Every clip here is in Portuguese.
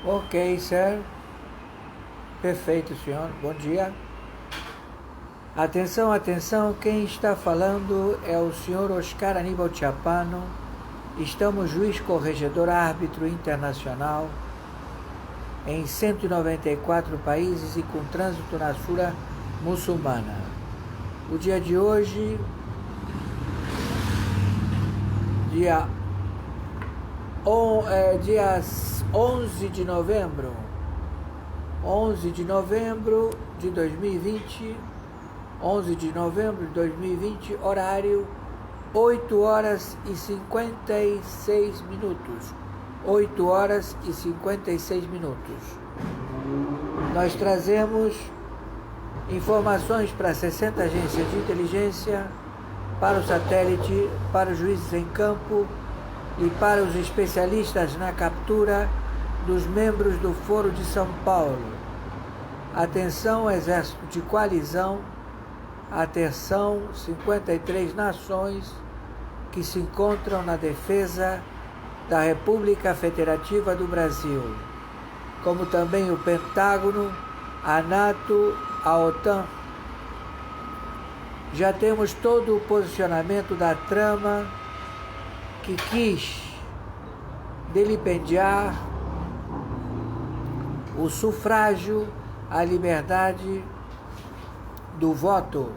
Ok, sir. Perfeito, senhor. Bom dia. Atenção, atenção. Quem está falando é o senhor Oscar Aníbal Chiapano. Estamos juiz corregedor árbitro internacional em 194 países e com trânsito na Sura muçulmana. O dia de hoje, dia 11 de novembro de 2020, 11 de novembro de 2020, horário 8 horas e 56 minutos. 8 horas e 56 minutos. Nós trazemos informações para 60 agências de inteligência, para o satélite, para os juízes em campo e para os especialistas na captura dos membros do Foro de São Paulo. Atenção, Exército de Coalizão, atenção, 53 nações que se encontram na defesa da República Federativa do Brasil, como também o Pentágono, a NATO, a OTAN. Já temos todo o posicionamento da trama que quis vilipendiar o sufrágio, a liberdade do voto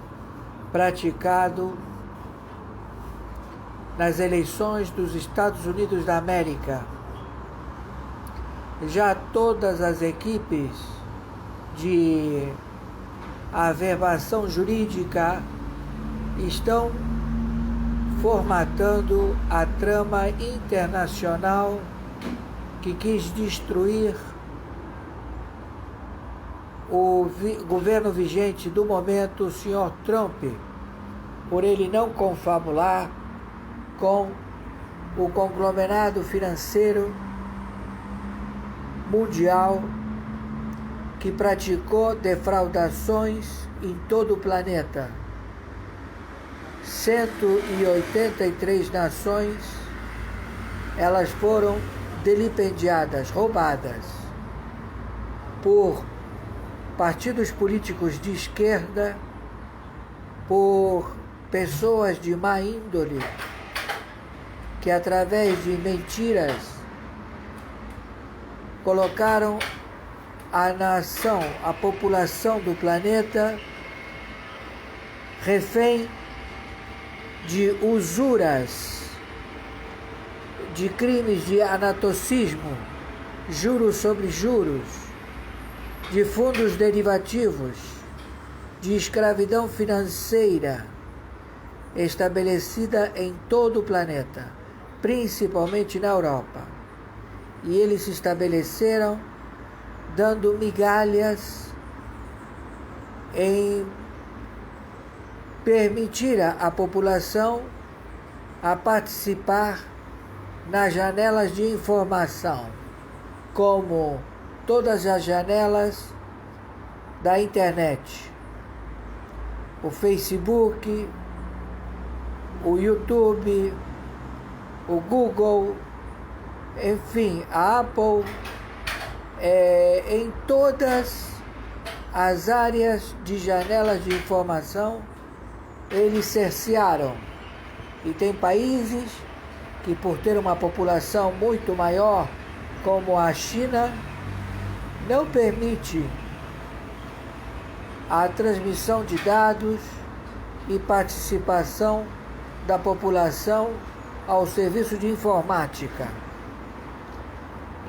praticado nas eleições dos Estados Unidos da América. Já todas as equipes de averbação jurídica estão formatando a trama internacional que quis destruir o governo vigente do momento, o senhor Trump, por ele não confabular com o conglomerado financeiro mundial que praticou defraudações em todo o planeta. 183 nações, elas foram vilipendiadas, roubadas por partidos políticos de esquerda, por pessoas de má índole, que através de mentiras colocaram a nação, a população do planeta refém de usuras, de crimes de anatocismo, juros sobre juros, de fundos derivativos, de escravidão financeira estabelecida em todo o planeta, principalmente na Europa. E eles se estabeleceram dando migalhas em permitir à população a participar nas janelas de informação, como todas as janelas da internet, o Facebook, o YouTube, o Google, enfim, a Apple, em todas as áreas de janelas de informação, eles cercearam. E tem países que, por ter uma população muito maior, como a China, não permite a transmissão de dados e participação da população ao serviço de informática.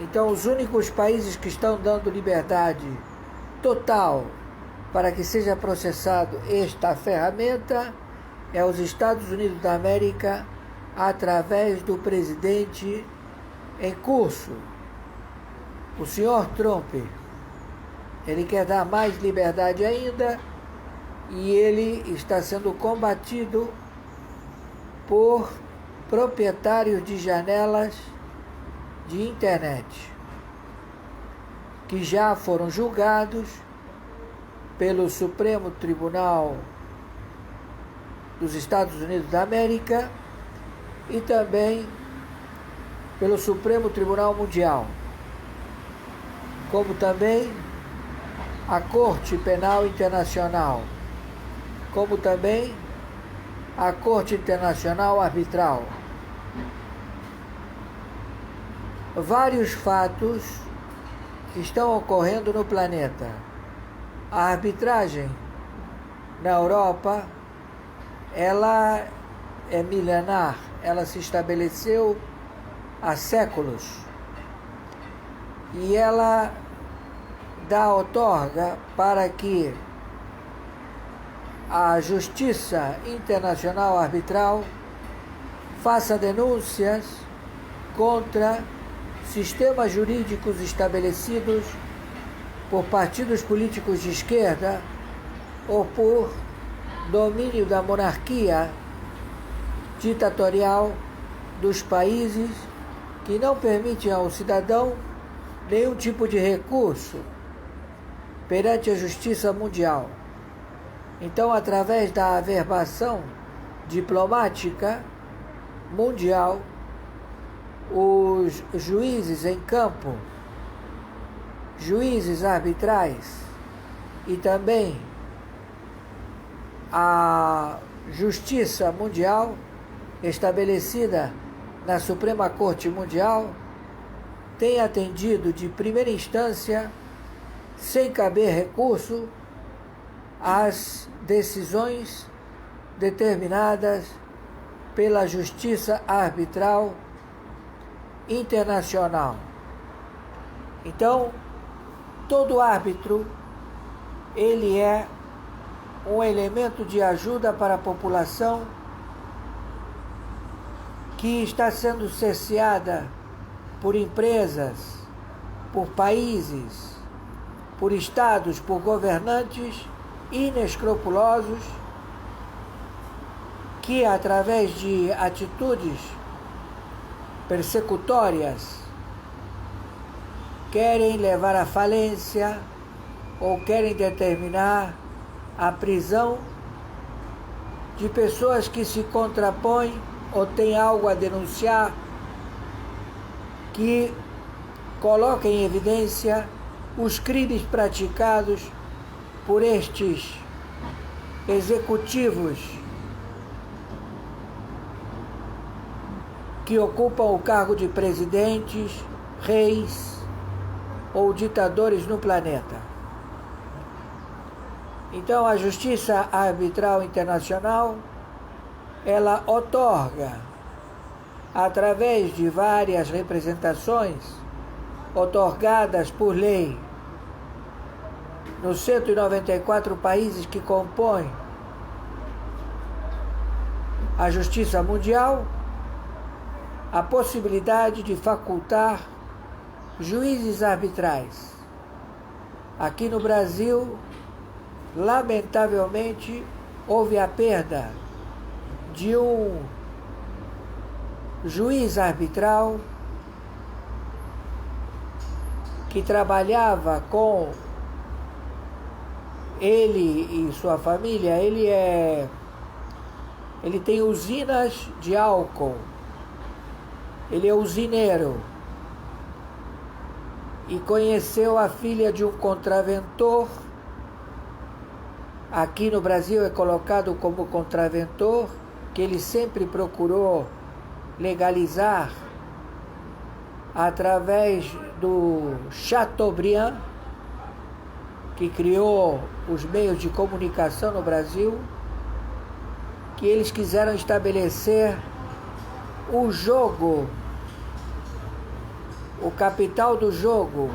Então, os únicos países que estão dando liberdade total para que seja processado esta ferramenta é os Estados Unidos da América, através do presidente em curso, o senhor Trump. Ele quer dar mais liberdade ainda e ele está sendo combatido por proprietários de janelas de internet que já foram julgados pelo Supremo Tribunal dos Estados Unidos da América e também pelo Supremo Tribunal Mundial. como também a Corte Penal Internacional, como também a Corte Internacional Arbitral. Vários fatos estão ocorrendo no planeta. A arbitragem na Europa, ela é milenar, ela se estabeleceu há séculos e ela outorga para que a Justiça Internacional Arbitral faça denúncias contra sistemas jurídicos estabelecidos por partidos políticos de esquerda ou por domínio da monarquia ditatorial dos países que não permitem ao cidadão nenhum tipo de recurso perante a justiça mundial. Então, através da averbação diplomática mundial, os juízes em campo, juízes arbitrais e também a justiça mundial estabelecida na Suprema Corte Mundial tem atendido de primeira instância, sem caber recurso, às decisões determinadas pela Justiça Arbitral Internacional. Então, todo árbitro, ele é um elemento de ajuda para a população que está sendo cerceada por empresas, por países, por estados, por governantes inescrupulosos que, através de atitudes persecutórias, querem levar à falência ou querem determinar a prisão de pessoas que se contrapõem ou têm algo a denunciar que coloca em evidência os crimes praticados por estes executivos que ocupam o cargo de presidentes, reis ou ditadores no planeta. Então, a Justiça Arbitral Internacional, ela outorga, através de várias representações outorgadas por lei nos 194 países que compõem a Justiça Mundial, a possibilidade de facultar juízes arbitrais. Aqui no Brasil, lamentavelmente, houve a perda de um juiz arbitral que trabalhava com ele e sua família. Ele tem usinas de álcool, ele é usineiro e conheceu a filha de um contraventor. Aqui no Brasil é colocado como contraventor, que ele sempre procurou legalizar através do Chateaubriand, que criou os meios de comunicação no Brasil, que eles quiseram estabelecer o jogo, o capital do jogo,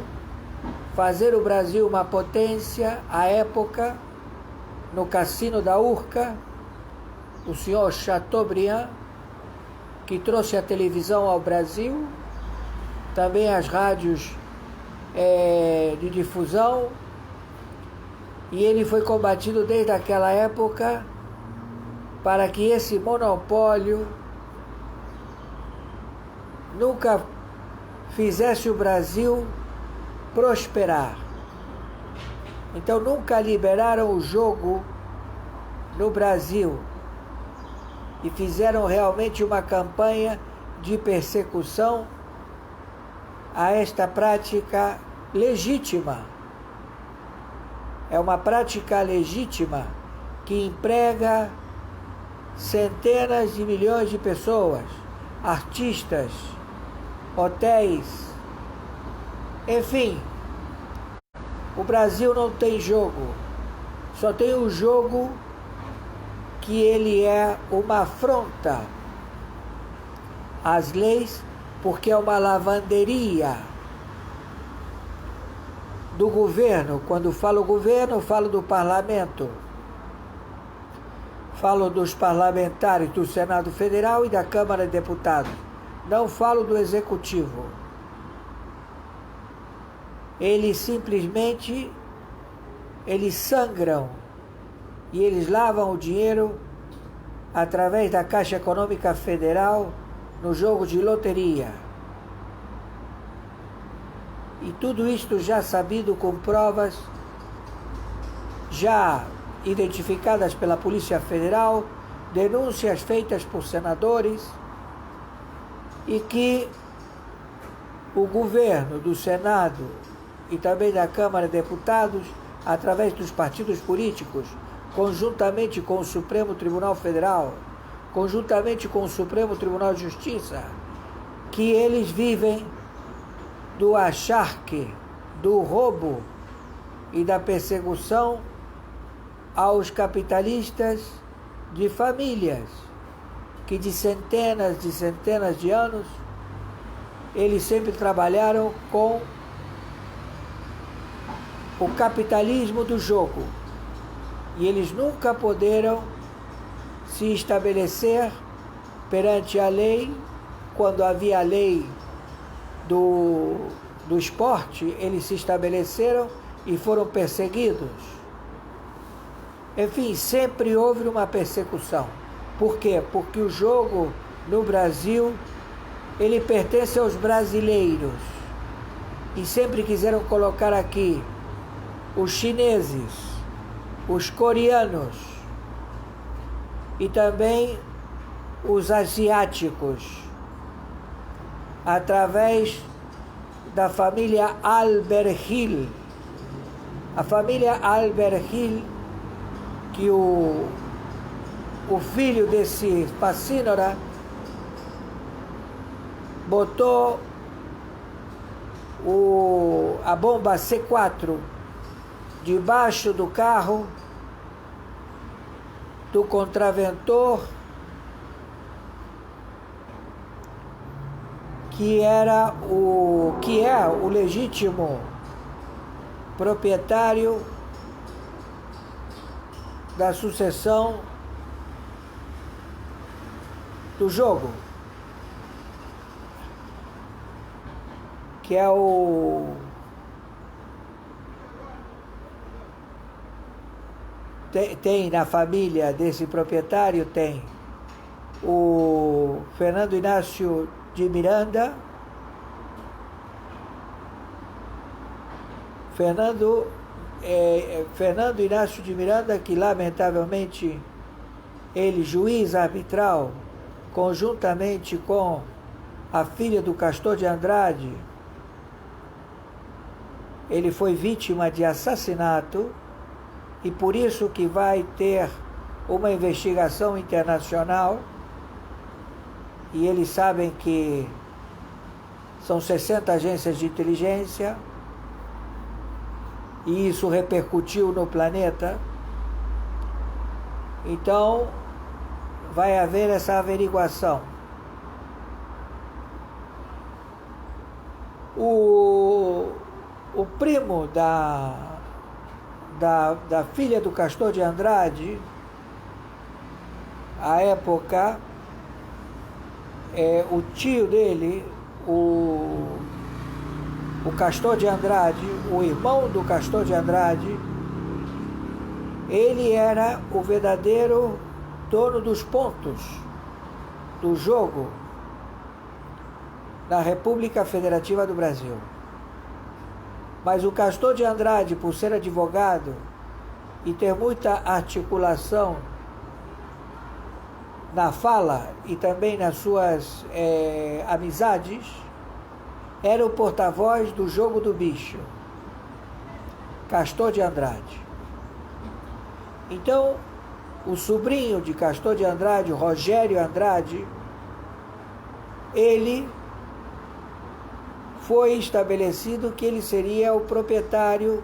fazer o Brasil uma potência à época, no Cassino da Urca, o senhor Chateaubriand, que trouxe a televisão ao Brasil, também as rádios de difusão, e ele foi combatido desde aquela época para que esse monopólio nunca fizesse o Brasil prosperar. Então nunca liberaram o jogo no Brasil e fizeram realmente uma campanha de persecução a esta prática legítima. É uma prática legítima que emprega centenas de milhões de pessoas, artistas, hotéis, enfim. O Brasil não tem jogo, só tem o jogo que ele é uma afronta às leis, porque é uma lavanderia do governo. Quando falo governo, falo do parlamento. Falo dos parlamentares do Senado Federal e da Câmara de Deputados. Não falo do Executivo. Eles simplesmente, eles sangram e eles lavam o dinheiro através da Caixa Econômica Federal no jogo de loteria. E tudo isto já sabido com provas, já identificadas pela Polícia Federal, denúncias feitas por senadores, e que o governo do Senado e também da Câmara de Deputados, através dos partidos políticos, conjuntamente com o Supremo Tribunal Federal, conjuntamente com o Supremo Tribunal de Justiça, que eles vivem do acharque, do roubo e da persecução aos capitalistas de famílias, que de centenas de anos, eles sempre trabalharam com o capitalismo do jogo. E eles nunca puderam se estabelecer perante a lei. Quando havia a lei do esporte, eles se estabeleceram e foram perseguidos. Enfim, sempre houve uma persecução. Por quê? Porque o jogo no Brasil, ele pertence aos brasileiros. E sempre quiseram colocar aqui os chineses, os coreanos e também os asiáticos, através da família Alberhill. A família Alberhill, que o filho desse Facínora botou a bomba C4 debaixo do carro do contraventor, que é o legítimo proprietário da sucessão do jogo, que é tem na família desse proprietário, tem o Fernando Inácio de Miranda, Fernando Inácio de Miranda, que lamentavelmente ele, juiz arbitral, conjuntamente com a filha do Castor de Andrade, ele foi vítima de assassinato, e por isso que vai ter uma investigação internacional, e eles sabem que são 60 agências de inteligência, e isso repercutiu no planeta. Então, vai haver essa averiguação. O primo da filha do Castor de Andrade, à época, o tio dele, o Castor de Andrade, o irmão do Castor de Andrade, ele era o verdadeiro dono dos pontos do jogo na República Federativa do Brasil. Mas o Castor de Andrade, por ser advogado e ter muita articulação na fala e também nas suas amizades, era o porta-voz do jogo do bicho. Castor de Andrade. Então, o sobrinho de Castor de Andrade, Rogério Andrade, ele foi estabelecido que ele seria o proprietário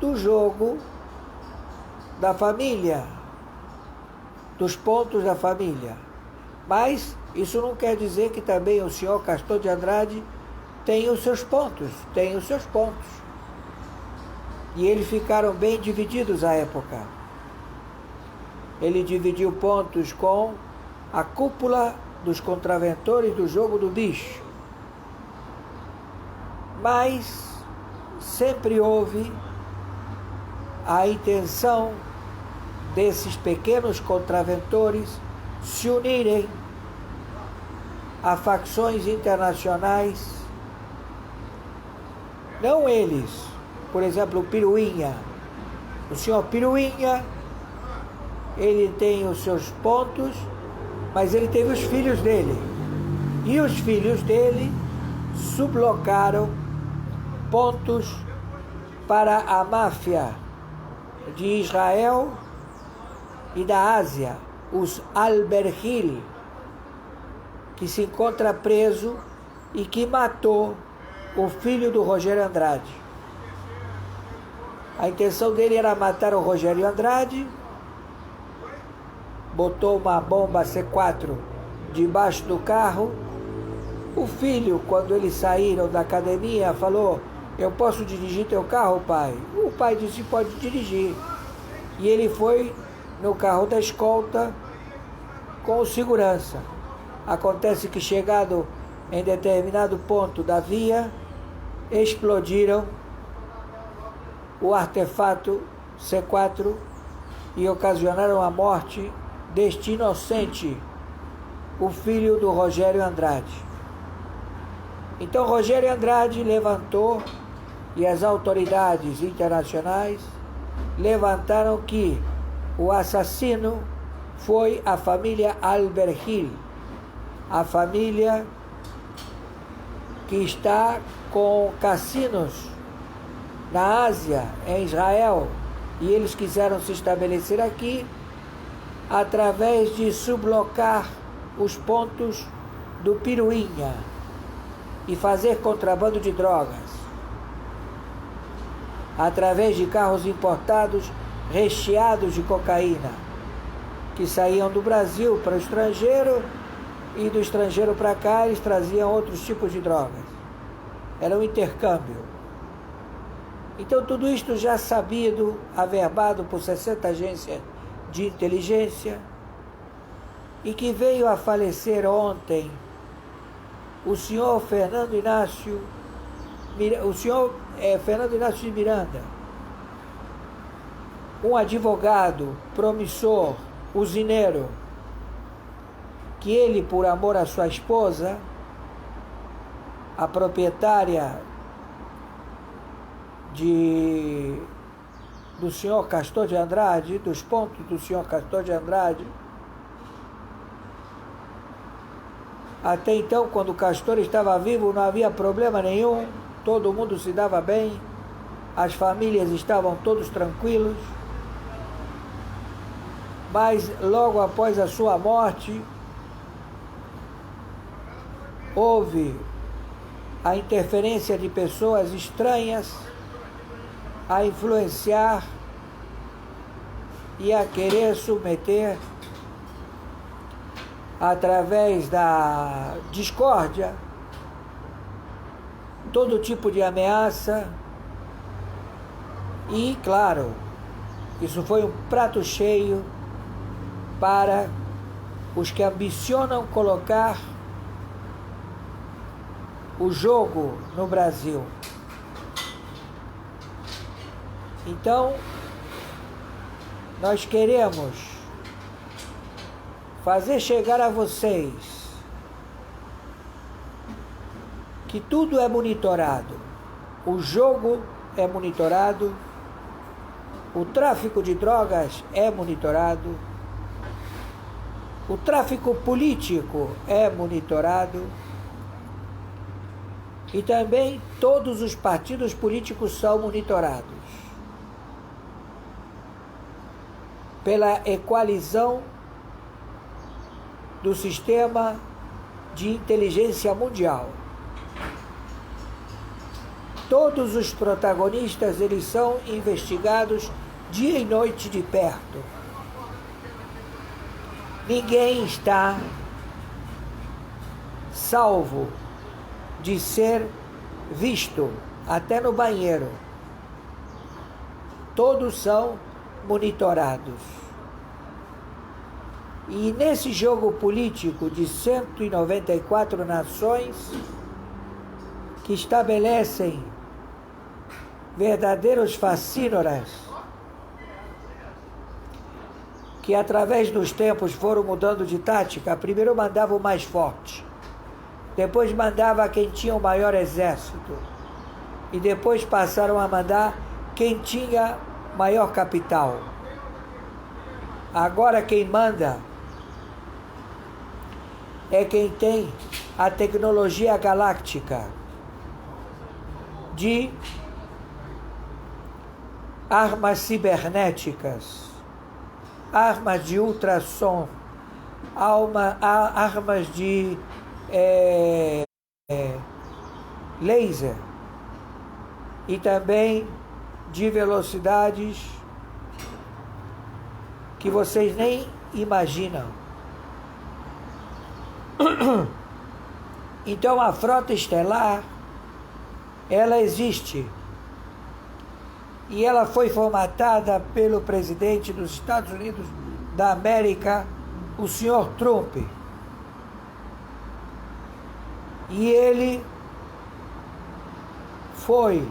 do jogo da família, dos pontos da família. Mas isso não quer dizer que também o senhor Castor de Andrade tem os seus pontos, E eles ficaram bem divididos à época. Ele dividiu pontos com a cúpula dos contraventores do jogo do bicho. Mas sempre houve a intenção desses pequenos contraventores se unirem a facções internacionais. Não eles, por exemplo, o Piruinha. O senhor Piruinha, ele tem os seus pontos, mas ele teve os filhos dele. E os filhos dele sublocaram pontos para a máfia de Israel e da Ásia, os Alberghil, que se encontra preso e que matou o filho do Rogério Andrade. A intenção dele era matar o Rogério Andrade, botou uma bomba C4 debaixo do carro. O filho, quando eles saíram da academia, falou: eu posso dirigir teu carro, pai? O pai disse: pode dirigir. E ele foi no carro da escolta com o segurança. Acontece que, chegado em determinado ponto da via, explodiram o artefato C4 e ocasionaram a morte deste inocente, o filho do Rogério Andrade. Então Rogério Andrade levantou, e as autoridades internacionais levantaram que o assassino foi a família Alberghil, a família que está com cassinos na Ásia, em Israel, e eles quiseram se estabelecer aqui através de sublocar os pontos do Piruinha e fazer contrabando de drogas através de carros importados recheados de cocaína, que saíam do Brasil para o estrangeiro, e do estrangeiro para cá eles traziam outros tipos de drogas. Era um intercâmbio. Então tudo isto já sabido, averbado por 60 agências de inteligência, e que veio a falecer ontem o senhor Fernando Inácio de Miranda, um advogado promissor, usineiro, que ele, por amor à sua esposa, a proprietária do senhor Castor de Andrade, dos pontos do senhor Castor de Andrade, até então, quando o Castor estava vivo, não havia problema nenhum, todo mundo se dava bem, as famílias estavam todos tranquilos, mas logo após a sua morte, houve a interferência de pessoas estranhas a influenciar e a querer submeter, através da discórdia, todo tipo de ameaça. E, claro, isso foi um prato cheio para os que ambicionam colocar o jogo no Brasil. Então, nós queremos fazer chegar a vocês que tudo é monitorado. O jogo é monitorado, o tráfico de drogas é monitorado, o tráfico político é monitorado, e também todos os partidos políticos são monitorados. pela equalização do sistema de inteligência mundial. Todos os protagonistas, eles são investigados dia e noite de perto. Ninguém está salvo de ser visto, até no banheiro. Todos são monitorados. E nesse jogo político de 194 nações, que estabelecem verdadeiros facínoras, que através dos tempos foram mudando de tática. Primeiro mandava o mais forte, depois mandava quem tinha o maior exército, e depois passaram a mandar quem tinha maior capital. Agora quem manda é quem tem a tecnologia galáctica de armas cibernéticas, armas de ultrassom, armas de laser e também de velocidades que vocês nem imaginam. Então a frota estelar, ela existe, e ela foi formatada pelo presidente dos Estados Unidos da América, o senhor Trump. E ele foi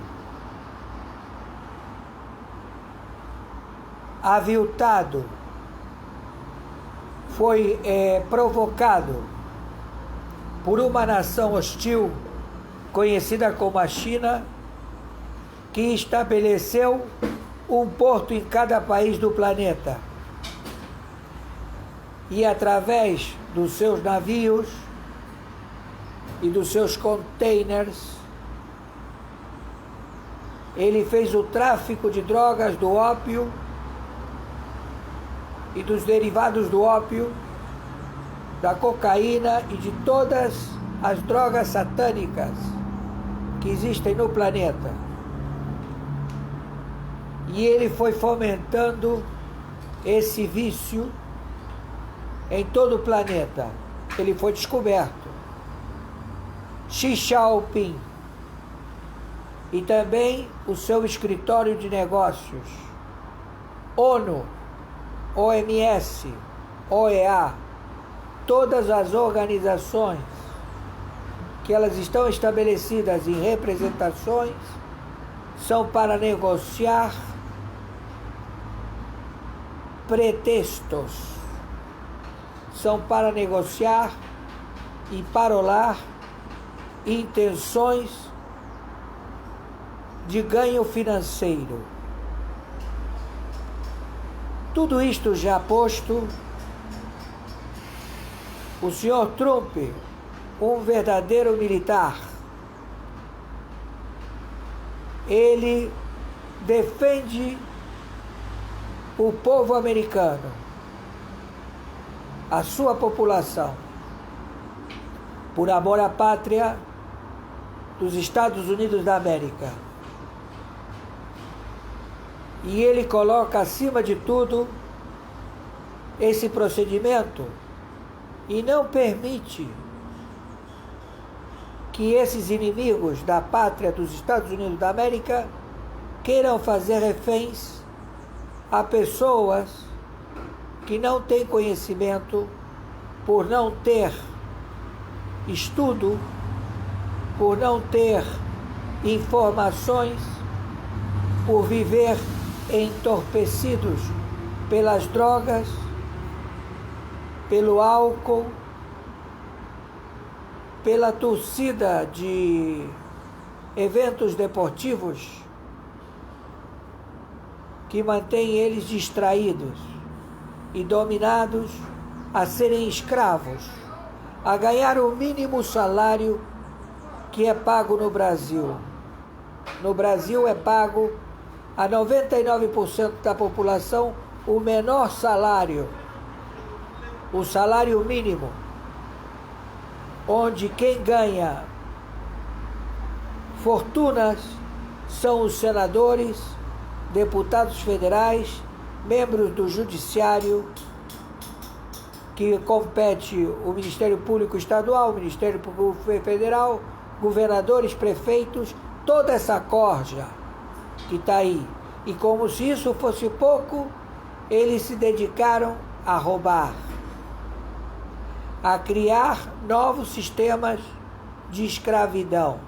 aviltado, foi provocado por uma nação hostil, conhecida como a China, que estabeleceu um porto em cada país do planeta. E através dos seus navios e dos seus containers, ele fez o tráfico de drogas, do ópio e dos derivados do ópio, da cocaína e de todas as drogas satânicas que existem no planeta. E ele foi fomentando esse vício em todo o planeta. Ele foi descoberto. Xi Jinping e também o seu escritório de negócios, ONU, OMS, OEA, todas as organizações que elas estão estabelecidas em representações são para negociar pretextos, são para negociar e parolar intenções de ganho financeiro. Tudo isto já posto, o senhor Trump, um verdadeiro militar, ele defende o povo americano, a sua população, por amor à pátria dos Estados Unidos da América. E ele coloca acima de tudo esse procedimento e não permite que esses inimigos da pátria dos Estados Unidos da América queiram fazer reféns a pessoas que não têm conhecimento, por não ter estudo, por não ter informações, por viver entorpecidos pelas drogas, pelo álcool, pela torcida de eventos deportivos que mantém eles distraídos e dominados a serem escravos, a ganhar o mínimo salário que é pago no Brasil. No Brasil é pago a 99% da população o menor salário, o salário mínimo, onde quem ganha fortunas são os senadores, deputados federais, membros do judiciário, que compete o Ministério Público Estadual, o Ministério Público Federal, governadores, prefeitos, toda essa corja que está aí. E como se isso fosse pouco, eles se dedicaram a roubar, a criar novos sistemas de escravidão,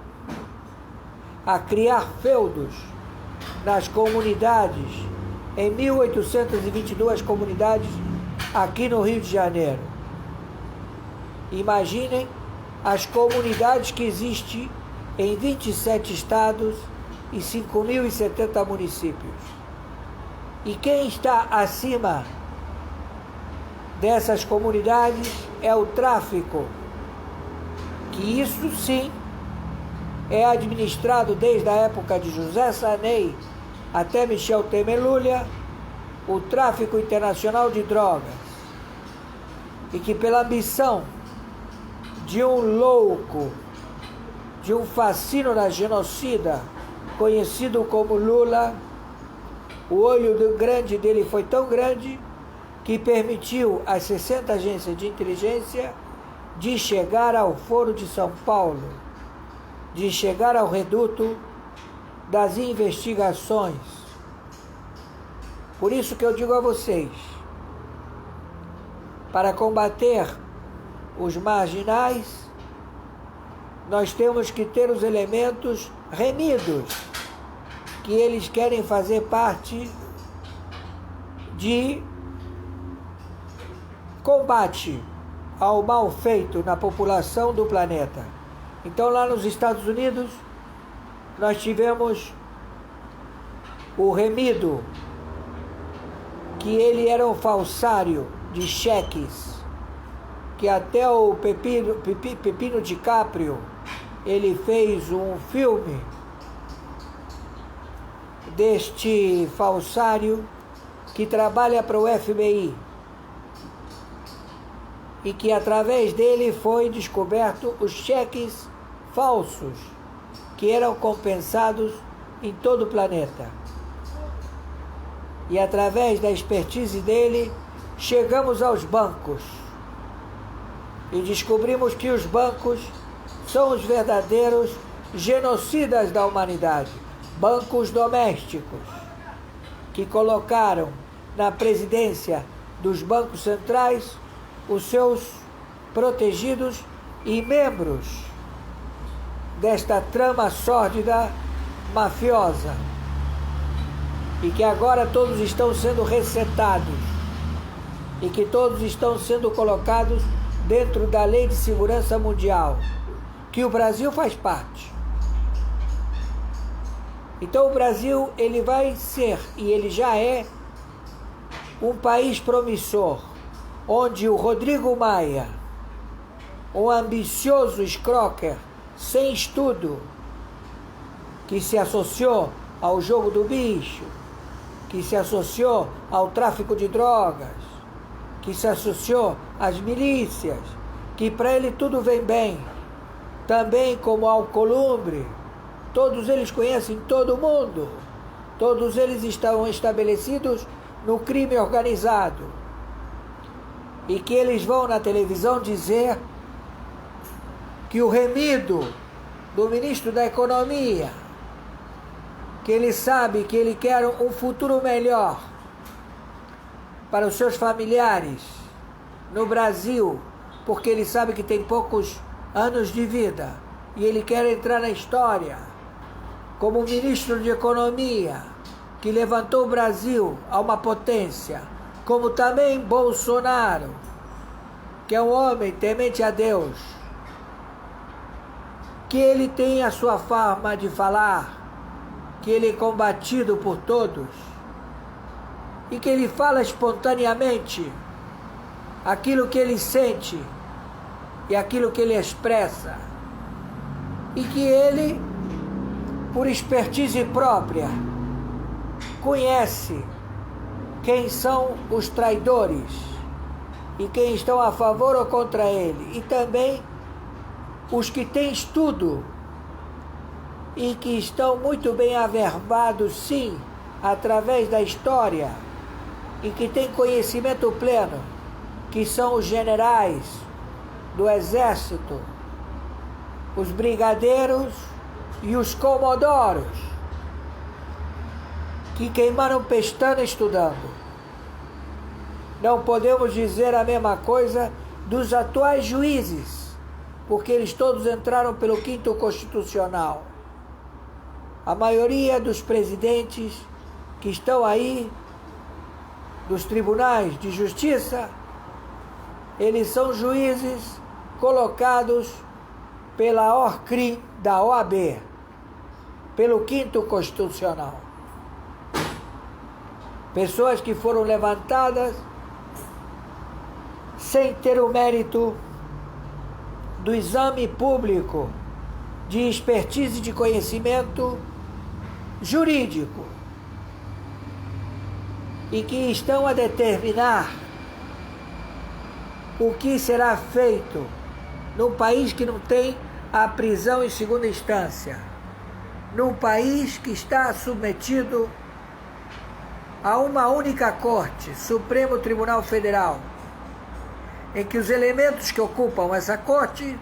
a criar feudos nas comunidades, em 1822 comunidades aqui no Rio de Janeiro. Imaginem as comunidades que existem em 27 estados e 5.070 municípios. E quem está acima dessas comunidades é o tráfico, que isso sim é administrado desde a época de José Sarney até Michel Temer Lula, o tráfico internacional de drogas, e que pela ambição de um louco, de um fascínora genocida, conhecido como Lula, o olho grande dele foi tão grande que permitiu às 60 agências de inteligência de chegar ao Foro de São Paulo, de chegar ao reduto das investigações. Por isso que eu digo a vocês, para combater os marginais, nós temos que ter os elementos remidos, que eles querem fazer parte de combate ao mal feito na população do planeta. Então, lá nos Estados Unidos, nós tivemos o remido, que ele era um falsário de cheques, que até o Pepino DiCaprio, ele fez um filme deste falsário que trabalha para o FBI e que através dele foi descoberto os cheques falsos que eram compensados em todo o planeta. E através da expertise dele, chegamos aos bancos e descobrimos que os bancos são os verdadeiros genocidas da humanidade. Bancos domésticos que colocaram na presidência dos bancos centrais os seus protegidos e membros desta trama sórdida mafiosa, e que agora todos estão sendo resetados e que todos estão sendo colocados dentro da Lei de Segurança Mundial, que o Brasil faz parte. Então o Brasil, ele vai ser, e ele já é, um país promissor, onde o Rodrigo Maia, um ambicioso escroquer sem estudo, que se associou ao jogo do bicho, que se associou ao tráfico de drogas, que se associou às milícias, que para ele tudo vem bem, também como Alcolumbre, todos eles conhecem todo mundo, todos eles estão estabelecidos no crime organizado, e que eles vão na televisão dizer que o remido do ministro da Economia, que ele sabe que ele quer um futuro melhor para os seus familiares no Brasil, porque ele sabe que tem poucos anos de vida e ele quer entrar na história como ministro de Economia que levantou o Brasil a uma potência, como também Bolsonaro, que é um homem temente a Deus, que ele tem a sua forma de falar, que ele é combatido por todos e que ele fala espontaneamente aquilo que ele sente e aquilo que ele expressa, e que ele, por expertise própria, conhece quem são os traidores e quem estão a favor ou contra ele, e também os que têm estudo e que estão muito bem averbados, sim, através da história, e que têm conhecimento pleno, que são os generais do exército, os brigadeiros e os comodoros, que queimaram pestana estudando. Não podemos dizer a mesma coisa dos atuais juízes, porque eles todos entraram pelo 5º Constitucional. A maioria dos presidentes que estão aí, dos tribunais de justiça, eles são juízes colocados pela ORCRI da OAB, pelo 5º Constitucional. Pessoas que foram levantadas sem ter o mérito do exame público de expertise e de conhecimento jurídico, e que estão a determinar o que será feito num país que não tem a prisão em segunda instância, num país que está submetido a uma única corte, Supremo Tribunal Federal, em que os elementos que ocupam essa corte,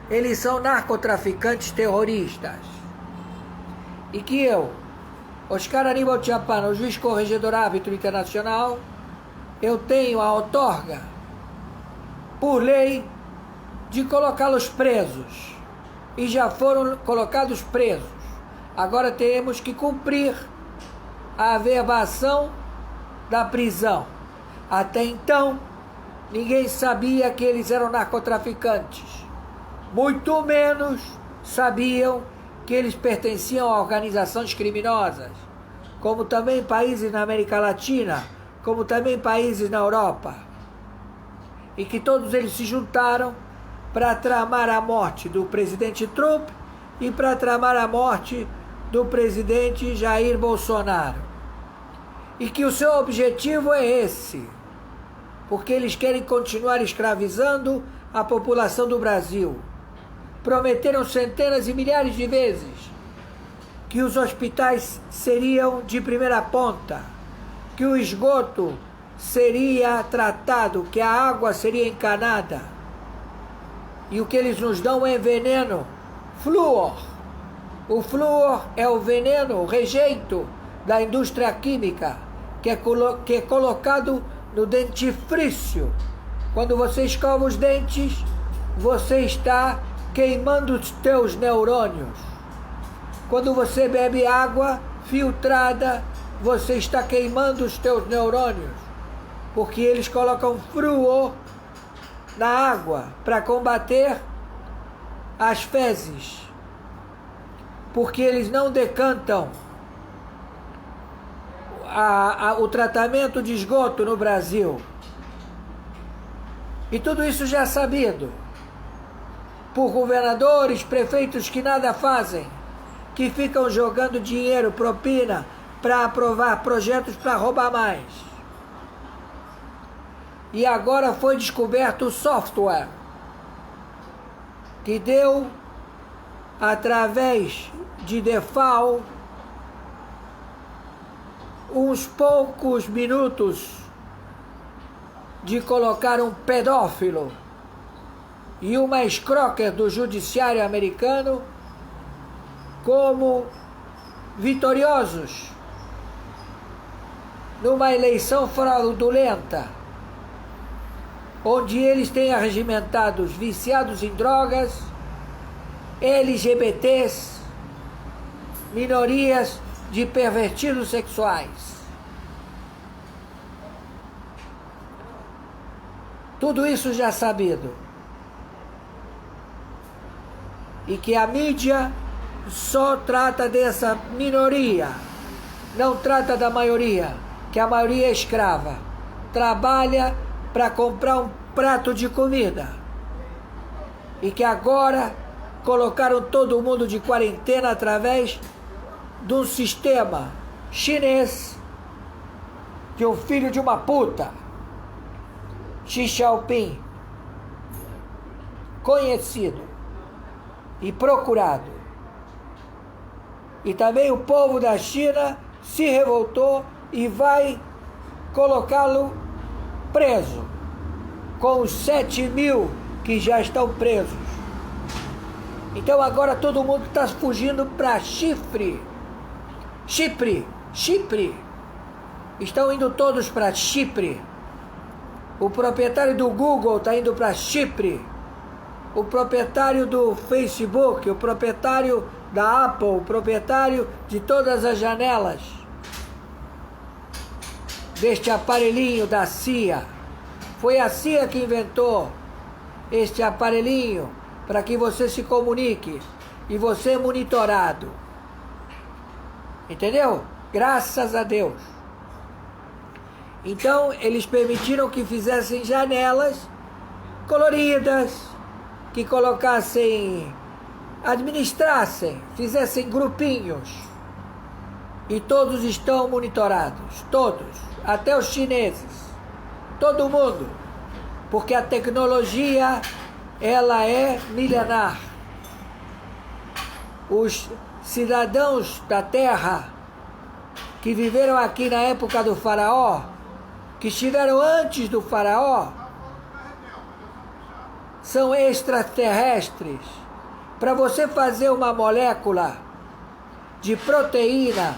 eles são narcotraficantes terroristas. E que eu, Oscar Aníbal Tchapano, juiz corregedor árbitro internacional, eu tenho a outorga, por lei, de colocá-los presos. E já foram colocados presos. Agora temos que cumprir a averbação da prisão. Até então, ninguém sabia que eles eram narcotraficantes. Muito menos sabiam que eles pertenciam a organizações criminosas, como também países na América Latina, como também países na Europa. E que todos eles se juntaram para tramar a morte do presidente Trump e para tramar a morte do presidente Jair Bolsonaro. E que o seu objetivo é esse, porque eles querem continuar escravizando a população do Brasil. Prometeram centenas e milhares de vezes que os hospitais seriam de primeira ponta, que o esgoto seria tratado, que a água seria encanada. E o que eles nos dão é veneno, flúor. O flúor é o veneno, o rejeito da indústria química, que é colocado no dentifrício. Quando você escova os dentes, você está queimando os teus neurônios. Quando você bebe água filtrada, você está queimando os teus neurônios, porque eles colocam flúor na água para combater as fezes, porque eles não decantam o tratamento de esgoto no Brasil. E tudo isso já é sabido por governadores, prefeitos que nada fazem, que ficam jogando dinheiro, propina, para aprovar projetos para roubar mais. E agora foi descoberto o software que deu, através de DeFAO, uns poucos minutos de colocar um pedófilo e uma escrocker do judiciário americano como vitoriosos numa eleição fraudulenta, onde eles têm arregimentados viciados em drogas, LGBTs, minorias de pervertidos sexuais. Tudo isso já sabido. E que a mídia só trata dessa minoria, não trata da maioria, que a maioria é escrava, trabalha para comprar um prato de comida. E que agora colocaram todo mundo de quarentena através de um sistema chinês de um filho de uma puta, Xi Jinping, conhecido e procurado. E também o povo da China se revoltou e vai colocá-lo preso, com os 7.000 que já estão presos. Então agora todo mundo está fugindo para Chipre. Estão indo todos para Chipre. O proprietário do Google está indo para Chipre. O proprietário do Facebook, o proprietário da Apple, o proprietário de todas as janelas deste aparelhinho da CIA. Foi a CIA que inventou este aparelhinho para que você se comunique e você é monitorado. Entendeu? Graças a Deus. Então, eles permitiram que fizessem janelas coloridas, que colocassem, administrassem, fizessem grupinhos. E todos estão monitorados, todos, até os chineses, todo mundo, porque a tecnologia, ela é milenar. Os cidadãos da terra que viveram aqui na época do faraó, que estiveram antes do faraó, são extraterrestres. Para você fazer uma molécula de proteína,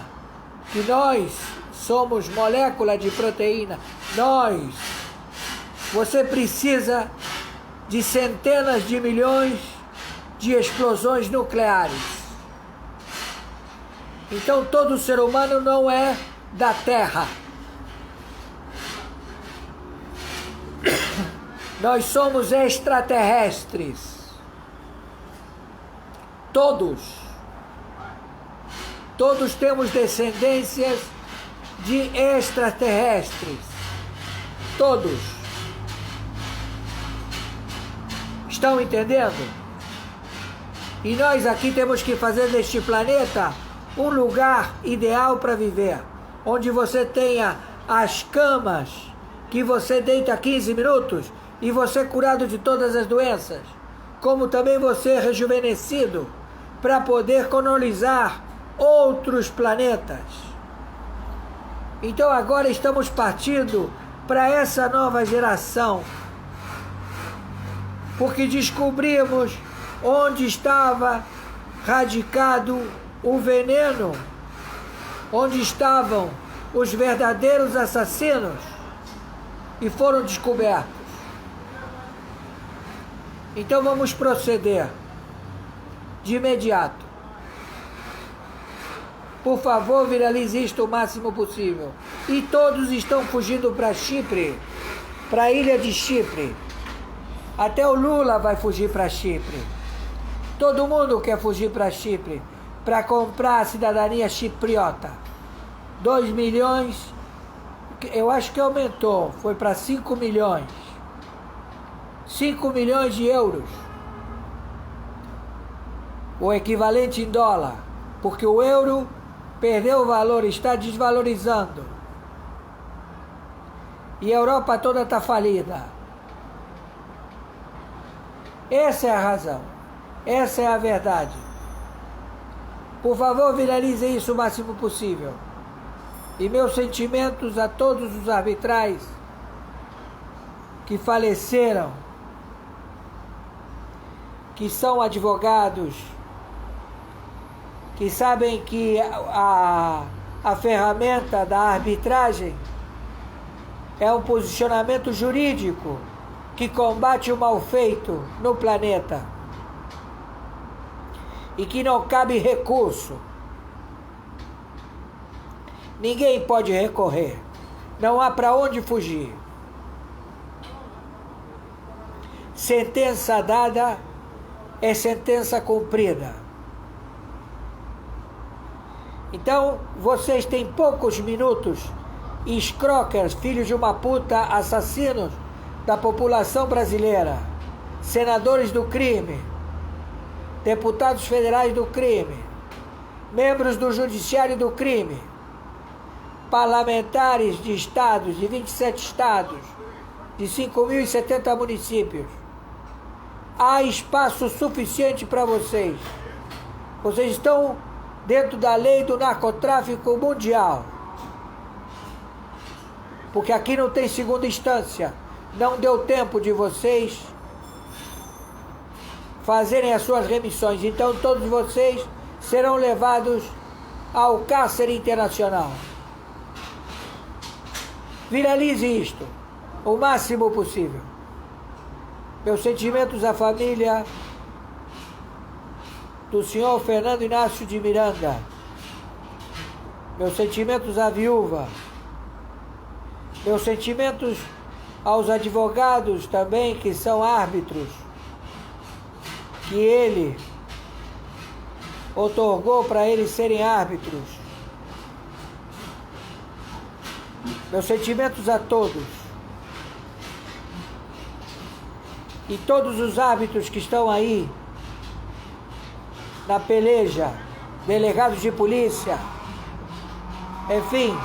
que nós somos molécula de proteína, você precisa de centenas de milhões de explosões nucleares. Então todo ser humano não é da Terra. Nós somos extraterrestres. Todos temos descendências de extraterrestres. Todos. Estão entendendo? E nós aqui temos que fazer deste planeta um lugar ideal para viver, onde você tenha as camas que você deita 15 minutos e você é curado de todas as doenças, como também você é rejuvenescido para poder colonizar outros planetas. Então agora estamos partindo para essa nova geração, porque descobrimos onde estava radicado o veneno, onde estavam os verdadeiros assassinos, e foram descobertos. Então vamos proceder de imediato. Por favor, viralize isto o máximo possível. E todos estão fugindo para Chipre, para a ilha de Chipre. Até o Lula vai fugir para Chipre. Todo mundo quer fugir para Chipre, para comprar a cidadania chipriota. 2 milhões, eu acho que aumentou, foi para 5 milhões. 5 milhões de euros. O equivalente em dólar, porque o euro perdeu o valor, está desvalorizando. E a Europa toda está falida. Essa é a razão. Essa é a verdade. Por favor, viralize isso o máximo possível. E meus sentimentos a todos os arbitrais que faleceram, que são advogados, que sabem que a ferramenta da arbitragem é um posicionamento jurídico que combate o mal feito no planeta e que não cabe recurso. Ninguém pode recorrer, não há para onde fugir. Sentença dada é sentença cumprida. Então, vocês têm poucos minutos, escrokers, filhos de uma puta, assassinos da população brasileira, senadores do crime, deputados federais do crime, membros do judiciário do crime, parlamentares de estados, de 27 estados, de 5.070 municípios. Há espaço suficiente para vocês. Vocês estão dentro da lei do narcotráfico mundial. Porque aqui não tem segunda instância. Não deu tempo de vocês fazerem as suas remissões. Então todos vocês serão levados ao cárcere internacional. Viralize isto o máximo possível. Meus sentimentos à família do senhor Fernando Inácio de Miranda. Meus sentimentos à viúva. Meus sentimentos aos advogados também, que são árbitros, que ele outorgou para eles serem árbitros. Meus sentimentos a todos. E todos os árbitros que estão aí na peleja, delegados de polícia, enfim,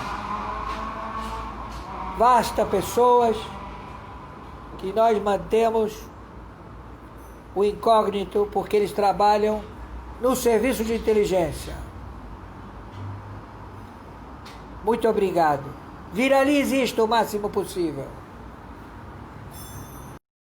basta pessoas que nós mantemos o incógnito porque eles trabalham no serviço de inteligência. Muito obrigado. Viralize isto o máximo possível.